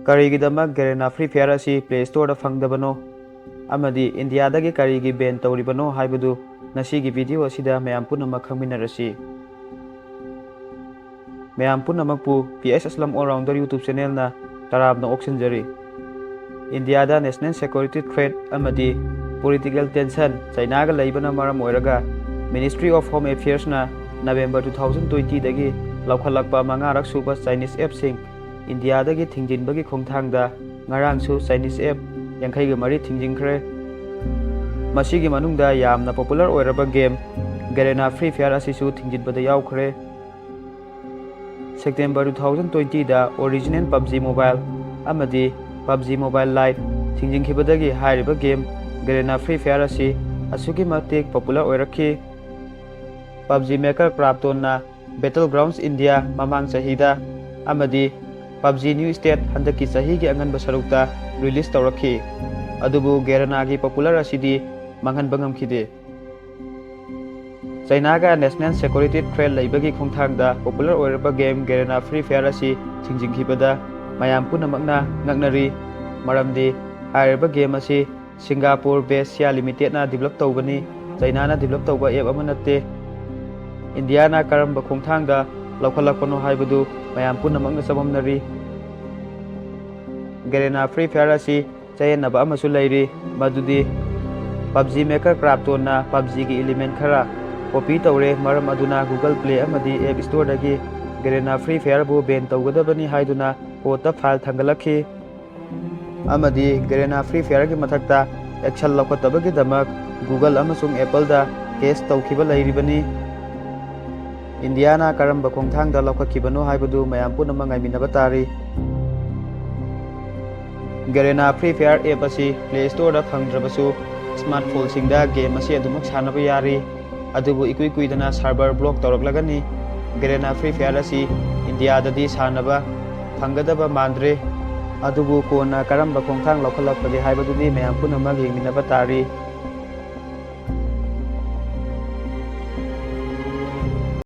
ꯀꯔꯤꯒꯤꯗꯃꯛ ꯒꯦꯔꯦꯅꯥ free Fire ꯑꯁꯤ play ꯁ꯭ꯇꯣꯔꯗ ꯐꯪꯗꯕꯅꯣ ꯑꯃꯗꯤ ꯏꯟꯗꯤꯌꯥꯗꯒꯤ ꯀꯔꯤꯒꯤ ꯕꯦꯟ ꯇꯧꯔꯤꯕꯅꯣ ꯍꯥꯏꯕꯗꯨ ꯉꯁꯤꯒꯤ ꯚꯤꯗꯤꯑꯣ ꯑꯁꯤꯗ ꯃꯌꯥꯝ ꯄꯨꯝꯅꯃꯛ ꯈꯪꯃꯤꯟꯅꯔꯁꯤ꯫ ꯃꯌꯥꯝ ꯄꯨꯝꯅꯃꯛꯄꯨ PS ꯑꯁꯂꯝ ꯑꯣꯜꯔꯥꯎꯟꯗꯔ ꯌꯨꯇꯨꯕ ꯆꯦꯅꯦꯜꯅ ꯇꯔꯥꯝꯅ ꯑꯣꯛꯁꯤꯟꯖꯔꯤ꯫ ꯏꯟꯗꯤꯌꯥꯗ ꯅꯦꯁꯅꯦꯜ ꯁꯦꯀ꯭ꯌꯨꯔꯤꯇꯤ ꯊ꯭ꯔꯦꯠ ꯑꯃꯗꯤ ꯄꯣꯂꯤꯇꯤꯀꯦꯜ ꯇꯦꯟꯁꯟ ꯆꯩꯅꯥꯒ ꯂꯩꯕꯅ ꯃꯔꯝ ꯑꯣꯏꯔꯒ ꯃꯤꯅꯤꯁꯇ꯭ꯔꯤ ꯑꯣꯐ ꯍꯣꯝ ꯑꯦꯐꯤꯌꯔꯁꯅ ꯅꯕꯦꯝꯕꯔ 2020ꯗꯒꯤ ꯂꯧꯈꯠꯂꯛꯄ 5ꯔꯛ ꯁꯨꯕ ꯆꯥꯏꯅꯤꯁ ꯑꯦꯞꯁꯤꯡ ꯏꯟꯗꯤꯌꯥꯗꯒꯤ ꯊꯤꯡꯖꯤꯟꯕꯒꯤ ꯈꯣꯡꯊꯥꯡꯗ ꯉꯔꯥꯡꯁꯨ ꯆꯥꯏꯅꯤꯁ ꯑꯦꯞ 53 ꯊꯤꯡꯖꯤꯟꯈ꯭ꯔꯦ꯫ ꯃꯁꯤꯒꯤ ꯃꯅꯨꯡꯗ ꯌꯥꯝꯅ ꯄꯣꯄꯨꯂꯔ ꯑꯣꯏꯔꯕ ꯒꯦꯝ ꯒꯦꯔꯦꯅꯥ ꯐ꯭ꯔꯤ ꯐꯥꯌꯔ ꯑꯁꯤꯁꯨ ꯊꯤꯡꯖꯤꯟꯕꯗ ꯌꯥꯎꯈ꯭ꯔꯦ꯫ ꯁꯦꯞꯇꯦꯝꯕꯔ 2020ꯗ ꯑꯣꯔꯤꯖꯤꯅꯦꯜ PUBG ꯃꯣꯕꯥꯏꯜ ꯑꯃꯗꯤ PUBG ꯃꯣꯕꯥꯏꯜ ꯂꯥꯏꯠ ꯊꯤꯡꯖꯤꯟꯈꯤꯕꯗꯒꯤ ꯍꯥꯏꯔꯤꯕ ꯒꯦꯝ ꯒꯦꯔꯦꯅꯥ ꯐ꯭ꯔꯤ ꯐꯥꯌꯔ ꯑꯁꯤ ꯑꯁꯨꯛꯀꯤ ꯃꯇꯤꯛ ꯄꯣꯄꯨꯂꯔ ꯑꯣꯏꯔꯛꯈꯤ꯫ PUBG ꯃꯦꯀꯔ ꯀ꯭ꯔꯥꯞꯇꯣꯟꯅ ꯕꯦꯇꯜꯒ꯭ꯔꯥꯎꯟꯁ ꯏꯟꯗꯤꯌꯥ ꯃꯃꯥꯡ ꯆꯍꯤꯗ ꯑꯃꯗꯤ PUBG ꯅ꯭ꯌꯨ ꯁ꯭ꯇꯦꯠ ꯍꯟꯗꯛꯀꯤ ꯆꯍꯤꯒꯤ ꯑꯉꯟꯕ ꯁꯔꯨꯛꯇ ꯔꯤꯂꯤꯖ ꯇꯧꯔꯛꯈꯤ꯫ ꯑꯗꯨꯕꯨ ꯒꯦꯔꯦꯅꯥꯒꯤ ꯄꯣꯄꯨꯂꯔ ꯑꯁꯤꯗꯤ ꯃꯥꯡꯍꯟꯕ ꯉꯝꯈꯤꯗꯦ꯫ ꯆꯩꯅꯥꯒ ꯅꯦꯁꯅꯦꯜ ꯁꯦꯀ꯭ꯌꯨꯔꯤꯇꯤ ꯊ꯭ꯔꯦꯠ ꯂꯩꯕꯒꯤ ꯈꯣꯡꯊꯥꯡꯗ ꯄꯣꯄꯨꯂꯔ ꯑꯣꯏꯔꯕ ꯒꯦꯝ ꯒꯦꯔꯦꯅꯥ ꯐ꯭ꯔꯤ ꯐꯥꯌꯔ ꯑꯁꯤ ꯊꯤꯡꯖꯤꯟꯈꯤꯕꯗ ꯃꯌꯥꯝ ꯄꯨꯝꯅꯃꯛꯅ ꯉꯛꯅꯔꯤ꯫ ꯃꯔꯝꯗꯤ ꯍꯥꯏꯔꯤꯕ ꯒꯦꯝ ꯑꯁꯤ ꯁꯤꯡꯒꯥꯄꯨꯔ ꯕꯦꯁ ꯁꯤꯌꯥ ꯂꯤꯃꯤꯇꯦꯗꯅ ꯗꯤꯕꯦꯂꯞ ꯇꯧꯕꯅꯤ, ꯆꯩꯅꯥꯅ ꯗꯤꯕꯦꯂꯞ ꯇꯧꯕ ꯑꯦꯞ ꯑꯃ ꯅꯠꯇꯦ꯫ ꯏꯟꯗꯤꯌꯥꯅ ꯀꯔꯝꯕ ꯈꯣꯡꯊꯥꯡꯗ ꯂꯧꯈꯠꯂꯛꯄꯅꯣ ꯍꯥꯏꯕꯗꯨ ꯃꯌꯥꯝ ꯄꯨꯝꯅꯃꯛꯅ ꯆꯃꯝꯅꯔꯤ꯫ ꯒꯦꯔꯦꯅꯥ ꯐ꯭ꯔꯤ ꯐꯥꯌꯔ ꯑꯁꯤ ꯆꯌꯦꯠꯅꯕ ꯑꯃꯁꯨ ꯂꯩꯔꯤ, ꯃꯗꯨꯗꯤ PUBG ꯃꯦꯀꯔ ꯀ꯭ꯔꯥꯞꯇꯣꯟꯅ PUBGꯒꯤ ꯏꯂꯤꯃꯦꯟ ꯈꯔ ꯀꯣꯄꯤ ꯇꯧꯔꯦ, ꯃꯔꯝ ꯑꯗꯨꯅ ꯒꯨꯒꯜ ꯄ꯭ꯂꯦ ꯑꯃꯗꯤ ꯑꯦꯞ ꯁ꯭ꯇꯣꯔꯗꯒꯤ ꯒꯦꯔꯦꯅꯥ ꯐ꯭ꯔꯤ ꯐꯥꯌꯔꯕꯨ ꯕꯦꯟ ꯇꯧꯒꯗꯕꯅꯤ ꯍꯥꯏꯗꯨꯅ ꯀꯣꯔꯠꯇ ꯐꯥꯏꯜ ꯊꯥꯡꯒꯠꯂꯛꯈꯤ꯫ ꯑꯃꯗꯤ ꯒꯦꯔꯦꯅꯥ ꯐ꯭ꯔꯤ ꯐꯥꯌꯔꯒꯤ ꯃꯊꯛꯇ ꯑꯦꯛꯁꯟ ꯂꯧꯈꯠꯇꯕꯒꯤꯗꯃꯛ ꯒꯨꯒꯜ ꯑꯃꯁꯨꯡ ꯑꯦꯄꯜꯗ ꯀꯦꯁ ꯇꯧꯈꯤꯕ ꯂꯩꯔꯤꯕꯅꯤ꯫ ꯏꯟꯗꯤꯌꯥꯅ ꯀꯔꯝꯕ ꯈꯣꯡꯊꯥꯡꯗ ꯂꯧꯈꯠꯈꯤꯕꯅꯣ ꯍꯥꯏꯕꯗꯨ ꯃꯌꯥꯝ ꯄꯨꯝꯅꯃꯛ ꯉꯥꯏꯃꯤꯟꯅꯕ ꯇꯥꯔꯤ꯫ ꯒꯦꯔꯦꯅꯥ ꯐ꯭ꯔꯤ ꯐꯥꯌꯔ ꯑꯦꯞ ꯑꯁꯤ ꯄ꯭ꯂꯦ ꯁ꯭ꯇꯣꯔꯗ ꯐꯪꯗ꯭ꯔꯕꯁꯨ ꯁ꯭ꯃꯥꯔꯠꯐꯣꯟꯁꯤꯡꯗ ꯒꯦꯝ ꯑꯁꯤ ꯑꯗꯨꯃꯛ ꯁꯥꯟꯅꯕ ꯌꯥꯔꯤ, ꯑꯗꯨꯕꯨ ꯏꯀꯨꯏ ꯀꯨꯏꯗꯅ ꯁꯔꯚꯔ ꯕ꯭ꯂꯣꯛ ꯇꯧꯔꯛꯂꯒꯅꯤ꯫ ꯒꯦꯔꯦꯅꯥ ꯐ꯭ꯔꯤ ꯐꯥꯌꯔ ꯑꯁꯤ ꯏꯟꯗꯤꯌꯥꯗꯗꯤ ꯁꯥꯟꯅꯕ ꯐꯪꯒꯗꯕ ꯃꯥꯟꯗ꯭ꯔꯦ, ꯑꯗꯨꯕꯨ ꯀꯣꯟꯅ ꯀꯔꯝꯕ ꯈꯣꯡꯊꯥꯡ ꯂꯧꯈꯠꯂꯛꯄꯒꯦ ꯍꯥꯏꯕꯗꯨꯗꯤ ꯃꯌꯥꯝ ꯄꯨꯝꯅꯃꯛ ꯌꯦꯡꯃꯤꯟꯅꯕ ꯇꯥꯔꯤ꯫